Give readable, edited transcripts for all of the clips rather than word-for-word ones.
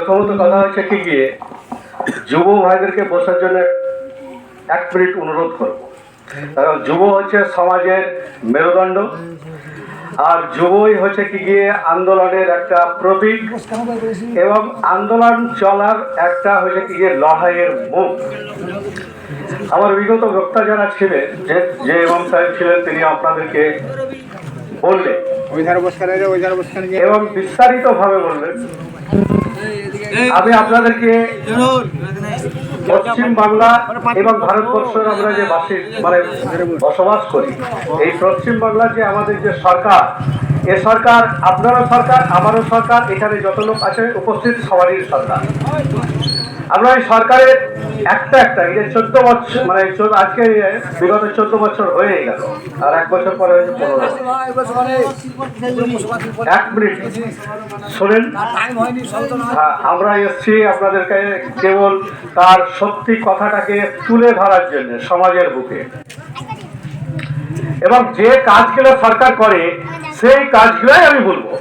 প্রথমত কথা হচ্ছে কি গিয়ে যুব ভাইদেরকে বসার জন্য 1 মিনিট অনুরোধ করব। কারণ যুব হচ্ছে সমাজের মেরুদণ্ড, আর যুবই হচ্ছে কি গিয়ে আন্দোলনের একটা প্রতীক এবং আন্দোলন চলার একটা হচ্ছে কি গিয়ে লড়াইয়ের মুখ। আমার বিগত বক্তা যারা ছিলেন, যে ইমাম সাহেব ছিলেন, তিনি আপনাদেরকে বললেন এবং বিস্তারিতভাবে বললেন। আমি আপনাদেরকে পশ্চিম বাংলা এবং ভারতবর্ষের আমরা যে বসবাস করি, এই পশ্চিম বাংলার যে আমাদের যে সরকার, এ সরকার আপনারও সরকার, আমারও সরকার, এখানে যত লোক আছে উপস্থিত সবারই সরকার। আমরা এই সরকারের একটা এই যে 14 বছর, মানে আজকে বিগত 14 বছর হয়ে গেল, আর 1 বছর পরে হয়েছে 15। 1 মিনিট শোনেন। হ্যাঁ, আমরা এসছি আপনাদেরকে কেবল তার সত্যি কথাটাকে তুলে ধরার জন্য সমাজের বুকে, এবং যে কাজগুলো সরকার করে সেই কাজগুলোই আমি বলবো।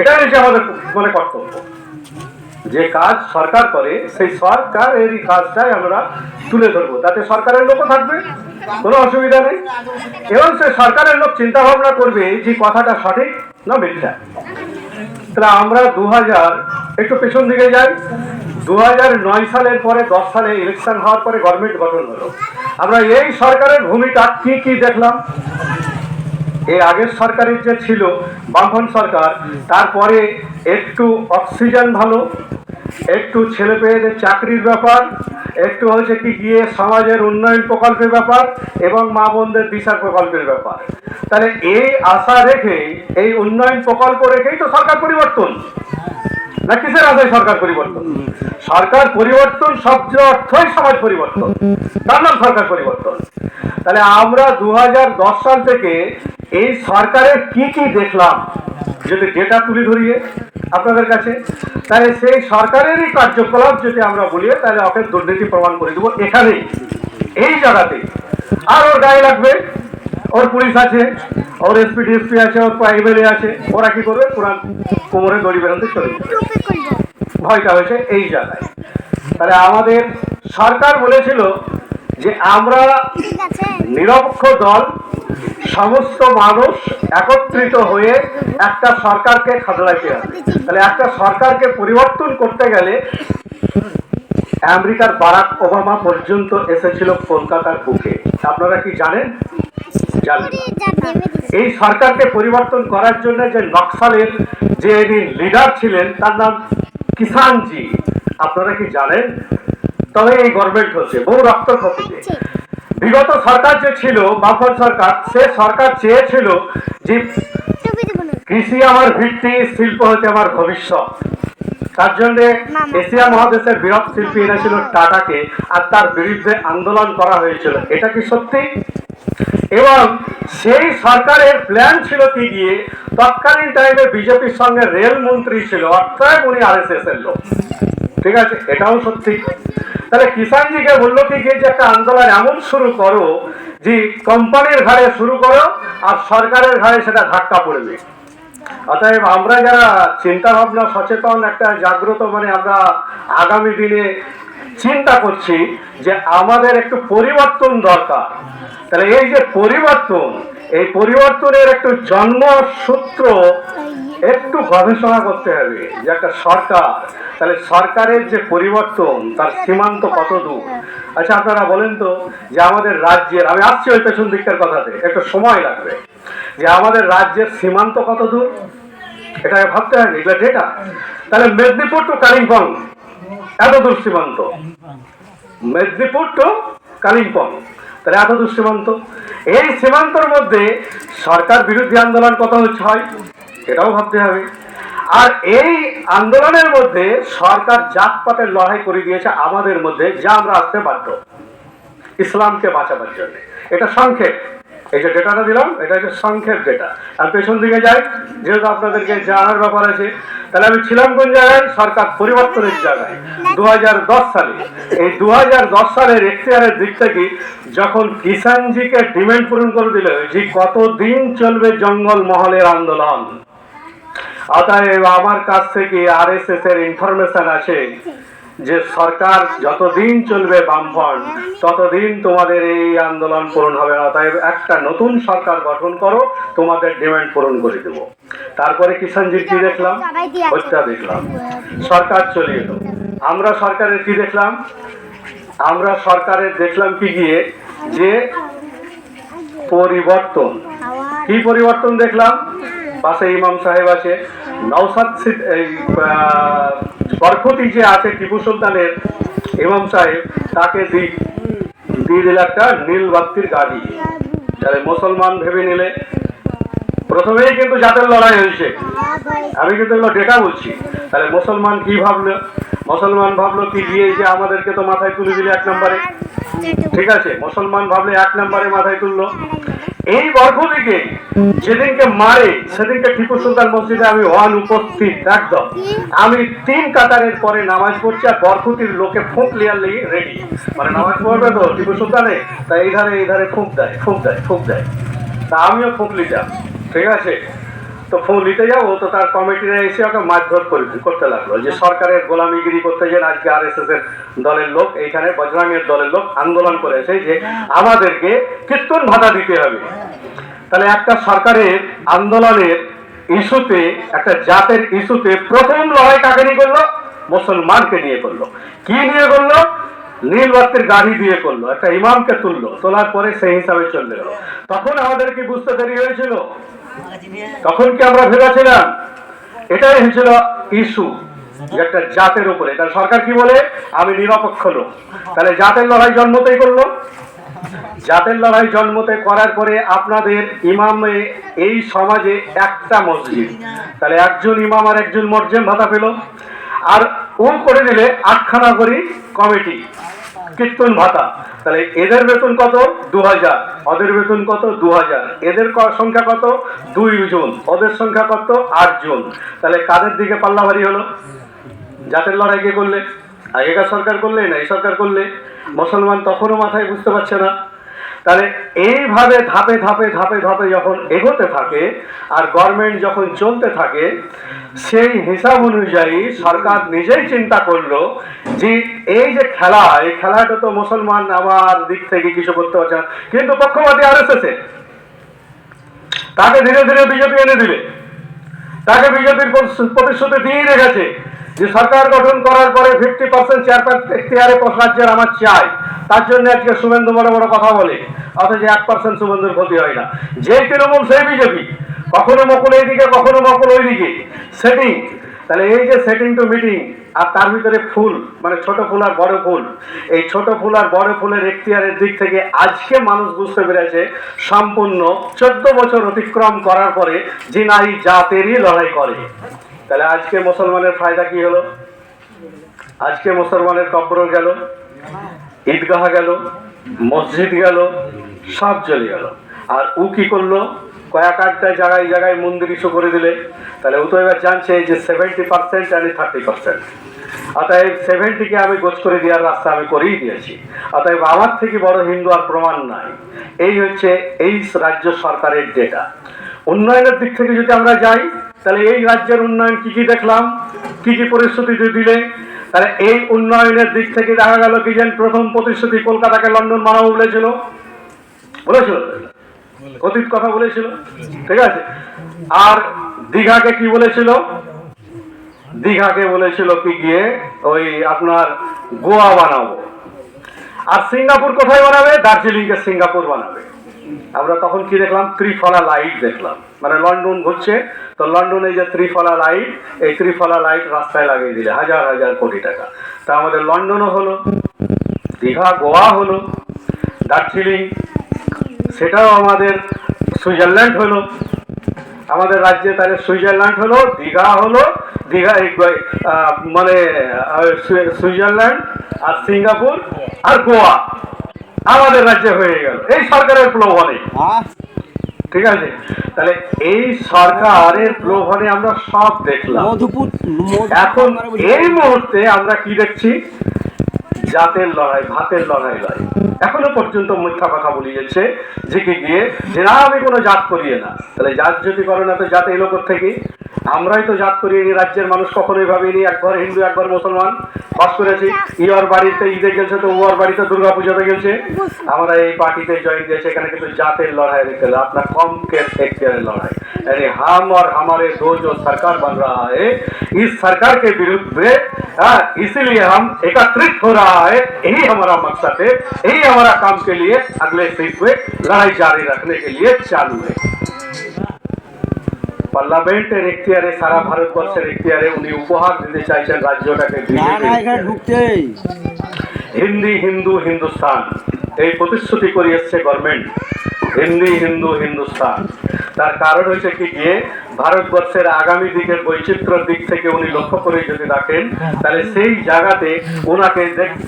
এটাই হচ্ছে আমাদের মানে কর্তব্য। যে কাজ সরকার করে সেই সরকারের কাজটাই আমরা তুলে ধরবো, তাতে সরকারের লোকও থাকবে, কোনো অসুবিধা নেই, এবং সে সরকারের লোক চিন্তা ভাবনা করবে যে কথাটা সঠিক না মিথ্যা। তাহলে আমরা 2000 একটু পেছন দিকে যাই। 2009 সালের পরে 10 সালে ইলেকশন হওয়ার পরে গভর্নমেন্ট গঠন হলো। আমরা এই সরকারের ভূমিকা কি দেখলাম। এর আগের সরকারের যে ছিল বামফ্রন্ট সরকার, তারপরে একটু অক্সিজেন ভালো, একটু ছেলে পেয়েদের চাকরির ব্যাপার, একটু হচ্ছে কি গিয়ে সমাজের উন্নয়ন প্রকল্পের ব্যাপার এবং মা বোনদের দিশা প্রকল্পের ব্যাপার। তাহলে এই আশা রেখে, এই উন্নয়ন প্রকল্প রেখেই তো সরকার পরিবর্তন, না কিসের আশায় সরকার পরিবর্তন? সরকার পরিবর্তন শব্দ অর্থই সমাজ পরিবর্তন, তার নাম সরকার পরিবর্তন। তাহলে আমরা 2010 সাল থেকে এই সরকারের কি দেখলাম যদি ডেটা তুলে ধরিয়ে আপনাদের কাছে, তাহলে সেই সরকারেরই কার্যকলাপ যদি আমরা বলি, তাহলে ওকে দুর্নীতি প্রমাণ করে দেবো এখানেই, এই জায়গাতেই। আর ওর গায়ে লাগবে, ওর পুলিশ আছে, ওর এসপি ডিএসপি আছে, ওর এমএলএ আছে, ওরা কি করবে? পুরান কোমরে দড়ি বেরোতে চলে যাবে। ভয়টা হয়েছে এই জায়গায়। তাহলে আমাদের সরকার বলেছিল যে আমরা নিরপেক্ষ দল, সমস্ত মানুষ একত্রিত হয়ে একটা সরকারকে খাদলাইতে হবে। তাহলে একটা সরকারকে পরিবর্তন করতে গেলে আমেরিকার বারাক ওবামা পর্যন্ত এসেছিল কলকাতার বুকে। আপনারা কি জানেন? জানেন। এই সরকারকে পরিবর্তন করার জন্য যে নকশালের যে লিডার ছিলেন, তার নাম কিষানজি। আপনারা কি জানেন? তবে এই গভর্নমেন্ট হচ্ছে বহু রক্তক্ষতিতে। বিগত সরকার যে ছিল বামফ্রন্ট সরকার, সে সরকার চেয়েছিল যে কৃষি আমার ভিত্তি, শিল্প হচ্ছে আমার ভবিষ্যৎ। তার জন্য এশিয়া মহাদেশের বৃহৎ শিল্পী এনেছিল টাটাকে, আর তার বিরুদ্ধে আন্দোলন করা হয়েছিল। এটা কি সত্যি? এবং সেই সরকারের প্ল্যান ছিল কি গিয়ে, তৎকালীন টাইমে বিজেপির সঙ্গে রেল মন্ত্রী ছিল, অর্থাৎ উনি আরএসএস এর লোক। ঠিক আছে, এটাও সত্যি। তাহলে কিষানজিকে বললো কি যে একটা আন্দোলন এমন শুরু করো যে কোম্পানির ঘাড়ে শুরু করো, আর সরকারের ঘাড়ে সেটা ধাক্কা পড়বে। অতএব আমরা যারা চিন্তা ভাবনা সচেতন, একটা জাগ্রত, মানে আমরা আগামী দিনে চিন্তা করছি যে আমাদের একটু পরিবর্তন দরকার। তাহলে এই যে পরিবর্তন, এই পরিবর্তনের একটু জন্মসূত্র একটু গবেষণা করতে হবে যে একটা সরকার, তাহলে সরকারের যে পরিবর্তন, তার সীমান্ত কত দূর। আচ্ছা, আপনারা বলেন তো যে আমাদের রাজ্যের, আমি আসছি ওই পেছন দিকটার কথাতে, একটু সময় লাগবে, যে আমাদের রাজ্যের সীমান্ত কত দূর, এটাকে ভাবতে হবে, এগুলো ডেটা। তাহলে মেদিনীপুর টু কালিম্পং এত দূর সীমান্ত, মেদিনীপুর টু কালিম্পং, তাহলে এত দূর সীমান্ত। এই সীমান্তর মধ্যে সরকার বিরোধী আন্দোলন কত হয়, এটাও ভাবতে হবে। আর এই আন্দোলনের মধ্যে সরকার জাতপাতের লড়াই করে দিয়েছে আমাদের মধ্যে, যা আমরা আসতে বাধ্য ইসলামকে বাঁচাবার জন্য। এটা সংক্ষেপ, এই যে ডেটাটা দিলাম, এটা হচ্ছে সংক্ষেপ ডেটা। আর পেছন দিকে যাই, যেহেতু আপনাদেরকে জানার ব্যাপার আছে। তাহলে আমি ছিলাম কোন জায়গায়? সরকার পরিবর্তনের জায়গায় 2010 সালে। এই 2010 সালের এখতিয়ারের দিক থেকে যখন কিষানজিকে ডিমান্ড পূরণ করে দিল যে কতদিন চলবে জঙ্গল মহলের আন্দোলন, অতএব আমার কাছ থেকে আরএসএস এর ইনফরমেশন আছে যে সরকার যতদিন চলবে বামফ্রন্ট ততদিন তোমাদের এই আন্দোলন পূরণ হবে না। তাই একটা নতুন সরকার গঠন করো, তোমাদের ডিমান্ড পূরণ করে দেবো। তারপরে কিষাণজির কি দেখলাম, হত্যা দেখলাম, সরকার চলে এলো। আমরা সরকারের কি দেখলাম, আমরা সরকারের দেখলাম কি গিয়ে যে পরিবর্তন। কি পরিবর্তন দেখলাম, পাশে ইমাম সাহেব আছে, নওশাদ বরকতি যে আছে টিপু সুলতানের ইমাম সাহেব, তাকে দিয়ে দিল একটা নীল বাতির গাড়ি। তাহলে মুসলমান ভেবে নিলে, প্রথমেই কিন্তু জাতের লড়াই হয়েছে, আমি কিন্তু এগুলো ডেটা বলছি। তাহলে মুসলমান কি ভাবলো, মুসলমান ভাবলো কি গিয়ে যে আমাদেরকে তো মাথায় তুলে দিলে 1 নম্বরে, ঠিক আছে, মুসলমান ভাবলে 1 নম্বরে মাথায় তুললো। এই বরকতিকে যেদিনকে মারে সেদিনকে টিপু সুলতান মসজিদে আমি উপস্থিত, একদম আমি 3 কাতারের পরে নামাজ পড়ছি, আর বরকতির লোকে ফুঁক লিয়ার লেগে রেডি, মানে নামাজ পড়বে তো টিপু সুলতানে, তাই এই ধারে ফুঁক দেয়, তা আমিও ফুঁক লিতাম, ঠিক আছে। তো ফুঁক নিতে যাবো তো তার কমিটিরা এসে ওকে মারধর করতে লাগলো যে সরকারের গোলামিগিরি করতে যে আজকে আরএসএস এর দলের লোক, এইখানে বজরঙ্গের দলের লোক আন্দোলন করেছে যে আমাদেরকে কীর্তন ভাতা দিতে হবে। তাহলে একটা সরকারের আন্দোলনের ইস্যুতে, একটা জাতের ইস্যুতে প্রথম লড়াই কাকে নিয়ে করলো, মুসলমানকে নিয়ে করলো। কি নিয়ে করলো, নীল বাতির গাড়ি দিয়ে করলো, একটা ইমামকে তুললো, তোলার পরে সেই হিসাবে চলে গেল। তখন আমাদের কি বুঝতে দেরি হয়েছিল, তখন কি আমরা ভেবেছিলাম এটাই হয়েছিল ইস্যু একটা জাতের উপরে। তাহলে সরকার কি বলে, আমি নিরপেক্ষ লোক। তাহলে জাতের লড়াই জন্মতেই করলো, জাতের লড়াই জন্মতে করার পরে আপনাদের ইমামে এই সমাজে একটা মসজিদ, তাহলে একজন ইমাম আর একজন মর্জেম ভাতা পেল, আর ও করে দিলে 8খানা করি কমিটি কীর্তন ভাতা। তাহলে এদের বেতন কত, 2000, ওদের বেতন কত, 2000, এদের সংখ্যা কত, 2 জন, ওদের সংখ্যা কত, 8 জন। তাহলে কাদের দিকে পাল্লা ভারী হলো, জাতের লড়াই কে করলে, আগেকার সরকার করলে না এই সরকার করলে। মুসলমান তখনও মাথায় বুঝতে পারছে না। তাহলে এইভাবে ধাপে ধাপে ধাপে ধাপে যখন এগোতে থাকে আর গভর্নমেন্ট যখন চলতে থাকে, সেই হিসাব অনুযায়ী সরকার নিজেই চিন্তা করলো যে এই যে খেলা, এই খেলাটা তো মুসলমান আমার দিক থেকে কিছু করতে পারছে না, কিন্তু পক্ষপাতী আরএসএস, তাকে ধীরে ধীরে বিজেপি এনে দিলে, তাকে বিজেপির প্রতিশ্রুতি দিয়ে রেখেছে যে সরকার গঠন করার পরে 50% চেয়ার এখতিয়ারে রাজ্যের আমার চাই। তার জন্য আজকে শুভেন্দু বড় বড় কথা বলে, অথচ 1% শুভেন্দুর ক্ষতি হয় না। যে তৃণমূল সেই বিজেপি, কখনো মকুল এইদিকে কখনো মকুল ওইদিকে, সেটিং। তাহলে এই যে সেটিং টু মিটিং, আর তার ভিতরে ফুল, মানে ছোট ফুল আর বড় ফুল, এই ছোট ফুল আর বড় ফুলের এখতিয়ারের দিক থেকে আজকে মানুষ বুঝতে পেরেছে সম্পূর্ণ 14 বছর অতিক্রম করার পরে যে নারী জাতেরই লড়াই করে। তাহলে আজকে মুসলমানের ফায়দা কি হলো, আজকে মুসলমানের কবর গেল, ঈদগাহ গেল, মসজিদ গেল, সব চলে গেল। আর ও কি করলো, কয়েক আটটা জায়গায় জায়গায় মন্দির ইস্যু করে দিলে। তাহলে ও তো এবার জানছে যে 70% আর 30%, অতএব 70কে আমি গোছ করে দেওয়ার রাস্তা আমি করেই দিয়েছি, অতএব আমার থেকে বড় হিন্দু আর প্রমাণ নাই। এই হচ্ছে এই রাজ্য সরকারের ডেটা। উন্নয়নের দিক থেকে যদি আমরা যাই, তাহলে এই রাজ্যের উন্নয়ন কি কি দেখলাম, কি কি প্রতিশ্রুতি দিলে। তাহলে এই উন্নয়নের দিক থেকে দেখা গেল কি যেন প্রথম প্রতিশ্রুতি কলকাতাকে লন্ডন বানাবো বলেছিল, অতীত কথা বলেছিল, ঠিক আছে। আর দীঘাকে কি বলেছিল, দীঘাকে বলেছিল কি গিয়ে ওই আপনার গোয়া বানাবো। আর সিঙ্গাপুর কোথায় বানাবে, দার্জিলিংকে সিঙ্গাপুর বানাবে। আমরা তখন কি দেখলাম, ত্রিফলা লাইট দেখলাম, মানে লন্ডন ঘুরছে তো লন্ডনে যে ত্রিফলা লাইট, এই ত্রিফলা লাইট রাস্তায় লাগিয়ে দিলে হাজার হাজার কোটি টাকা। তা আমাদের লন্ডনও হলো, দীঘা গোয়া হলো, দার্জিলিং সেটাও আমাদের সুইজারল্যান্ড হলো, আমাদের রাজ্যে তাহলে সুইজারল্যান্ড হলো, দীঘা হলো, দীঘা মানে সুইজারল্যান্ড আর সিঙ্গাপুর আর গোয়া আমাদের রাজ্যে হয়ে গেল এই সরকারের প্রলোভনে, ঠিক আছে। তাহলে এই সরকারের প্রলোভনে আমরা সব দেখলাম। এখন এই মুহূর্তে আমরা কি দেখছি, জাতের লড়াই, ভাতের লড়াই লয়। এখনো পর্যন্ত মিথ্যা কথা বলি যাচ্ছে যে কি গিয়ে যে না আমি কোনো জাত করিয়ে না। তাহলে জাত যদি করো না তো জাত এলো থেকে, আমরাই তো জাত করিনি, রাজ্যের মানুষ কখনোই ভাবেনি একবার হিন্দু একবার মুসলমান বাস করেছি। ইওর বাড়িতে ঈদে গেছে তো ওর বাড়িতে দুর্গা পুজোতে গেছে। আমরা এই পার্টিতে জয়েন দিয়েছে, এখানে কিন্তু জাতের লড়াই দেখতে আপনার कम के एक्टियर लड़ाई, यानी हम और हमारे दो जो सरकार बन रहा है, इस सरकार के विरुद्ध में इसीलिए हम एकत्रित हो रहा है। यही हमारा मकसद है, यही हमारा काम के लिए अगले सीट में लड़ाई जारी रखने के लिए चालू है। पार्लामेंटेर एख्तियारे सारा भारतवर्षेर एख्तियारे उनी उपहार दिते चाइছেন राज्यटाके हिंदी हिंदू हिंदुस्तान এই প্রতিশ্রুতি করে এসেছে গভর্নমেন্ট, হিন্দি হিন্দু হিন্দুস্তান। তার কারণ হচ্ছে কি যে ভারতবর্ষের আগামী দিকের বৈচিত্র্যের দিক থেকে উনি লক্ষ্য করে যদি দেখেন তাহলে সেই জায়গাতে ওনাকে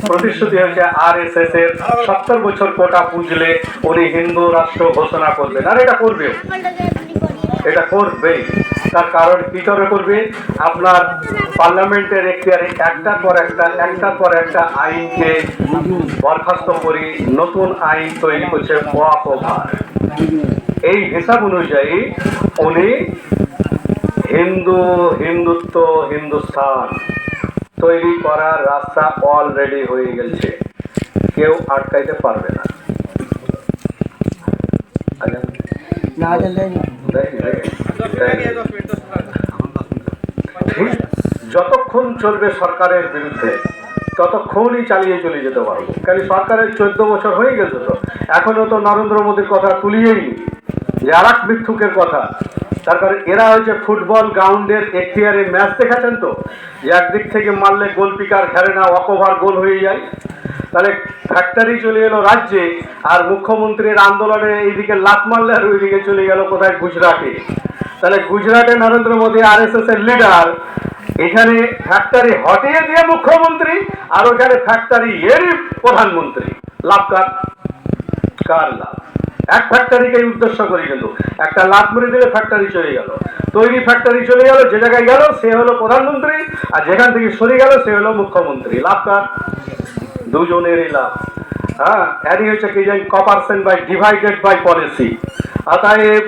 প্রতিশ্রুতি হয়েছে আরএসএস এর 70 বছর কোটা পুজলে উনি হিন্দু রাষ্ট্র ঘোষণা করবেন। আর এটা করবে, এটা করবে। তার কারণ কি করে করবে? আপনার পার্লামেন্টের এখতিয়ারে একটার পর একটা আইনকে বরখাস্ত করে নতুন আইন তৈরি করছে ওয়াকফ ওভার। এই হিসাব অনুযায়ী উনি হিন্দুত্ব হিন্দুস্তান তৈরি করার রাস্তা অলরেডি হয়ে গেছে, কেউ আটকাইতে পারবে না। যতক্ষণ চলবে সরকারের বিরুদ্ধে ততক্ষণই চালিয়ে চলে যেতে পারবো। কারণ সরকারের 14 বছর হয়ে গেছে, তো এখনো তো নরেন্দ্র মোদীর কথা তুলিয়েই যে আর এক মিথ্যুকের কথা। তার কারণ এরা হচ্ছে ফুটবল গ্রাউন্ডের এখতিয়ারে ম্যাচ দেখাচ্ছেন তো, যে একদিক থেকে মারলে গোলকিপার ঘেরে না, ওভার গোল হয়ে যায়। তাহলে ফ্যাক্টরি চলে এলো রাজ্যে, আর মুখ্যমন্ত্রীর আন্দোলনে এইদিকে লাত মারলে আর ওইদিকে চলে গেল কোথায় গুজরাটে। তাহলে গুজরাটে নরেন্দ্র মোদী আরএসএস এর লিডার, এখানে ফ্যাক্টরি হটিয়ে দিয়ে মুখ্যমন্ত্রী, আর ওখানে ফ্যাক্টরি এরই প্রধানমন্ত্রী। লাভ কার লাভ? এক ফ্যাক্টরিকে উদ্দেশ্য করে কিন্তু একটা লাভ মেরে দিলে ফ্যাক্টরি চলে গেল, তৈরি ফ্যাক্টরি চলে গেল, যে জায়গায় গেল সে হলো প্রধানমন্ত্রী, আর যেখান থেকে সরে গেল সে হলো মুখ্যমন্ত্রী। লাভ কার? দুজনেরই লাভ। এরই হচ্ছে কি যে কপারশন বাই ডিভাইডেড বাই পলিসি। অতএব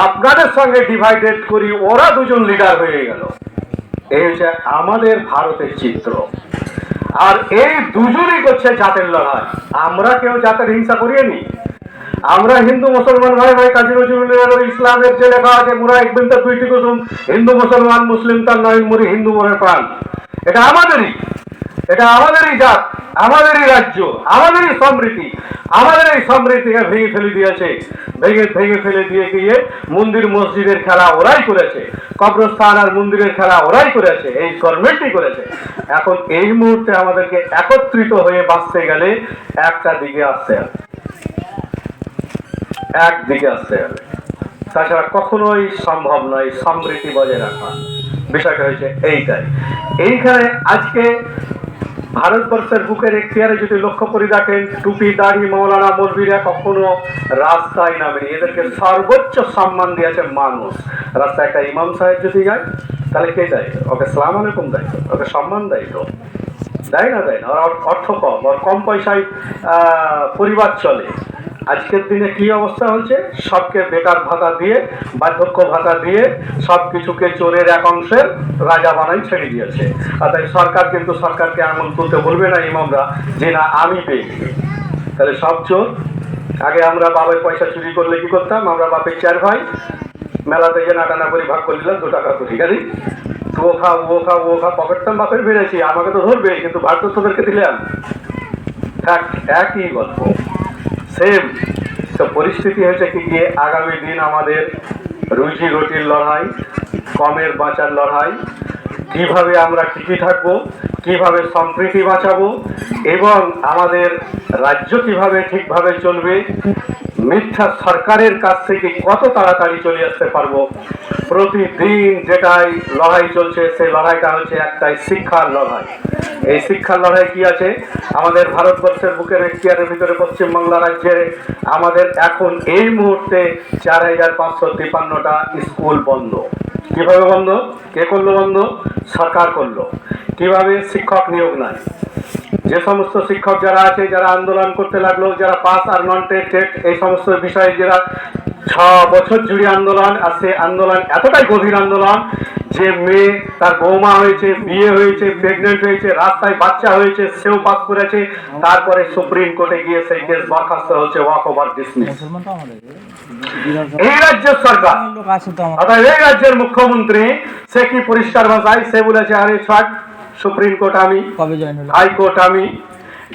আপনাদের সঙ্গে ডিভাইডেড করি, ওরা দুজন লিডার হয়ে গেল। এই হচ্ছে আমাদের ভারতের চিত্র। আর এই দুজনই করছে জাতের লড়াই। আমরা কেউ জাতের হিংসা করিনি। আমরা হিন্দু মুসলমান ভাই ভাই কাজী নজরুলের ইসলামের যে লেখা আছে, মুরা একদিন তো দুইটি কুসুম, হিন্দু মুসলমান মুসলিম তার নয়ন মুড়ি, হিন্দু মনের প্রাণ। এটা আমাদেরই, এটা আমাদেরই জাত, আমাদেরই রাজ্য, আমাদেরই সমৃদ্ধি। আমাদের এই সমৃদ্ধিকে ভেঙে ফেলে দিয়েছে, ভেঙে ফেলে দিয়ে গিয়ে মন্দির মসজিদের খেলা ওরাই করেছে, কবরস্থান আর মন্দিরের খেলা ওরাই করেছে, এই গভর্নমেন্টই করেছে। এখন এই মুহূর্তে আমাদেরকে একত্রিত হয়ে বাঁচতে গেলে একটা দিকে আসতে হবে, একদিকে আসতে হবে, তাছাড়া কখনোই সম্ভব নয় সমৃদ্ধি বজায় রাখা। বিষয়টা হয়েছে এইটাই। এইখানে আজকে ভারতবর্ষের বুকের এখতিয়ারে যদি লক্ষ্য করে দেখেন, টুপি দাড়ি মৌলানা মৌলবীরা কখনো রাস্তায় নামেনি, এদেরকে সর্বোচ্চ সম্মান দিয়েছে মানুষ। রাস্তায় একটা ইমাম সাহেব যদি যায় তাহলে কে দেয়? ওকে সালাম আলাইকুম দেয়, ওকে সম্মান দেয়, তো দেয় না? দেয় না। ওর অর্থ কম, ওর কম পয়সায় পরিবার চলে। আজকের দিনে কি অবস্থা হচ্ছে? সবকে বেকার ভাতা দিয়ে, বার্ধক্য ভাতা দিয়ে সব কিছুকে চোরের এক অংশের রাজা বানাই ছেড়ে দিয়েছে। আর তাই সরকার কিন্তু সরকারকে আঙুল তুলতে বলবে না ইমামরা যে না আমি পেয়েছি। তাহলে সব চোর। আগে আমরা বাবার পয়সা চুরি করলে কি করতাম? আমরা বাপের 4 ভাই মেলাতে যে নাটানা করে ভাগ করে দিলাম 2 টাকা করে, গাড়ি ও খা ও খা ও খা, পকেটটাম বাপের বেড়েছি, আমাকে তো ধরবে, কিন্তু ভাগ তো তোদেরকে দিলাম। একই গল্প, সেম। তো পরিস্থিতি হয়েছে কি গিয়ে আগামী দিন আমাদের রুজি রুটির লড়াই, কমের বাঁচার লড়াই, কিভাবে আমরা টিকে থাকবো, কিভাবে সম্প্রীতি বাঁচাবো, এবং আমাদের রাজ্য কিভাবে ঠিকভাবে চলবে, মিথ্যা সরকারের কাছ থেকে কত তাড়াতাড়ি চলে আসতে পারবো। প্রতিদিন যেটাই লড়াই চলছে, সেই লড়াইটা হচ্ছে একটাই, শিক্ষার লড়াই। এই শিক্ষার লড়াই কি আছে? আমাদের ভারতবর্ষের বুকের এখতিয়ারের ভিতরে পশ্চিমবাংলা রাজ্যে আমাদের এখন এই মুহূর্তে 4553টা স্কুল বন্ধ। কিভাবে বন্ধ? কে করলো বন্ধ? সরকার করলো। কিভাবে? শিক্ষক নিয়োগ নাই। যে সমস্ত শিক্ষক যারা আছে, যারা আন্দোলন করতে লাগলো, যারা পাস আর নন টেট এই সমস্ত বিষয়ে যারা 6 বছর জুড়ে আন্দোলন, আর সে আন্দোলন এতটাই গভীর আন্দোলন যে মেয়ে তার বৌমা হয়েছে, বিয়ে হয়েছে, প্রেগনেন্ট হয়েছে, রাস্তায় বাচ্চা হয়েছে, সেও পাস করেছে, তারপরে সুপ্রিম কোর্টে গিয়ে সেই কেস বরখাস্ত হচ্ছে, ওয়াক ওভার ডিসমিস। এই রাজ্যের সরকার অর্থাৎ এই রাজ্যের মুখ্যমন্ত্রী সে কি পরিষ্কার ভাষায় সে বলেছে, আরে ছাড়, সুপ্রিম কোর্ট আমি, হাইকোর্ট আমি,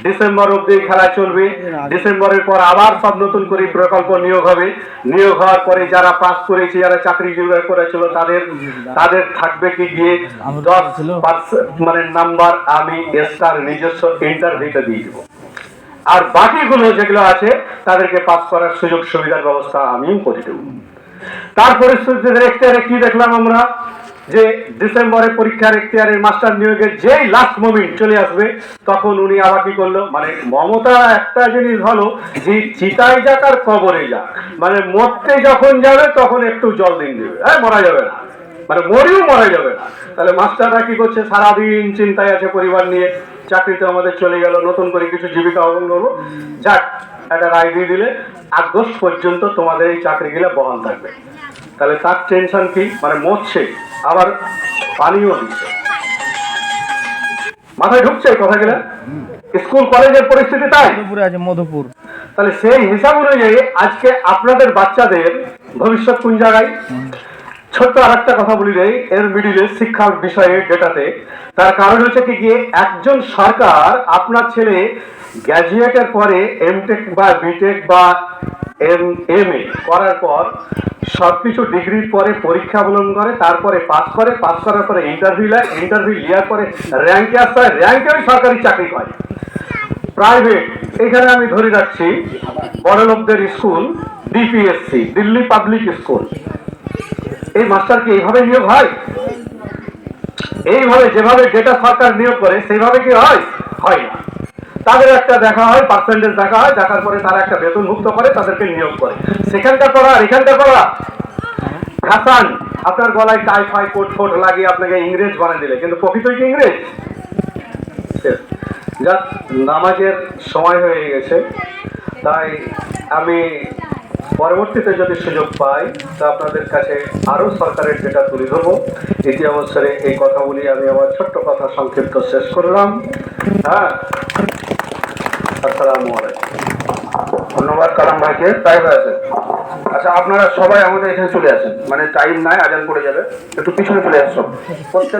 ডিসেম্বর অব্দি খেলা চলবে, ডিসেম্বরের পর আবার সব নতুন করে প্রকল্প নিয়োগ হবে, নিয়োগ হওয়ার পরে যারা পাস করেছে, যারা চাকরি জোগাড় করেছিল তাদের থাকবে কি গিয়ে 10% মানে নাম্বার আমি এসটার নিজস্ব ইন্টারভিউতে দিয়ে দেবো, আর বাকিগুলো যেগুলো আছে তাদেরকে পাস করার সুযোগ সুবিধার ব্যবস্থা আমিও করে দেবো। তার পরিস্থিতিতে এখতিয়ারে কি দেখলাম আমরা, যে ডিসেম্বরে পরীক্ষার এখতিয়ারের মাস্টার নিয়োগের যেই লাস্ট মোমেন্ট চলে আসবে, তখন উনি আবার কি করলো, মানে মমতা একটা জিনিস ভালো, যে চিতায় যাক আর কবরে যাক, মানে মরতে যখন যাবে তখন একটু জল দিন দেবে, মরা যাবে না, মানে মরেও মরা যাবে না। তাহলে মাস্টাররা কি করছে, সারাদিন চিন্তায় আছে পরিবার নিয়ে, চাকরিতে আমাদের চলে গেল, নতুন করে কিছু জীবিকা অবলম্বন হলো, যাক একটা রায় দিয়ে দিলে আগস্ট পর্যন্ত তোমাদের এই চাকরিগুলো বহাল থাকবে। তাহলে তার টেনশন কি, মানে মরছে আবার পানিও দিচ্ছে, মাথায় ঢুকছে কথাগুলো। স্কুল কলেজের পরিস্থিতি তাই মধুপুর। তাহলে সেই হিসাব অনুযায়ী আজকে আপনাদের বাচ্চাদের ভবিষ্যৎ কোন জায়গায়। ছোট্ট আর একটা কথা বলি দেয় এর মিডিলে শিক্ষার বিষয়ে ডেটাতে, তার কারণ হচ্ছে কি গিয়ে একজন সরকার আপনার ছেলে গ্র্যাজুয়েটের পরে এমটেক বা বিটেক বা এমএ করার পর সবকিছু ডিগ্রির পরে পরীক্ষা অবলম্বন করে, তারপরে পাস করার পরে ইন্টারভিউ নেওয়ার পরে র্যাঙ্কে আসতে হয়, র্যাঙ্কে ওই সরকারি চাকরি হয়। প্রাইভেট এখানে আমি ধরে রাখছি বড় লোকদের school, DPSC Delhi public school, এই মাস্টার কি এইভাবে নিয়োগ হয়? এইভাবে যেভাবে ডেটা সরকার নিয়োগ করে সেইভাবে কি হয়? হয় না। তাদের একটা দেখা হয়, পার্সেন্টেজ দেখা হয়, দেখার পরে তারা একটা বেতনভুক্ত করে, তাদেরকে নিয়োগ করে। সেখানকার পড়া আর এখানকার পড়া হাসান, আপনার গলায় টাই ফাই কোট ফোট লাগিয়ে আপনাকে ইংরেজ বানিয়ে দিলে, কিন্তু প্রকৃতই কি ইংরেজ? যাক, নামাজের সময় হয়ে গেছে, তাই আমি পরবর্তীতে যদি সুযোগ পাই তা আপনাদের কাছে আরো সরকারের ডেটা তুলে ধরবো। ইতি অবসরে এই কথা বলি আমি আমার ছোট্ট কথা সংক্ষিপ্ত শেষ করলাম। হ্যাঁ, আসসালামু আলাইকুম। ধন্যবাদ কালাম ভাইকে। টাইম আছে, আচ্ছা আপনারা সবাই আমাদের এখানে চলে আসেন, মানে টাইম নাই, আজান পড়ে যাবে, একটু পিছনে চলে আসছো।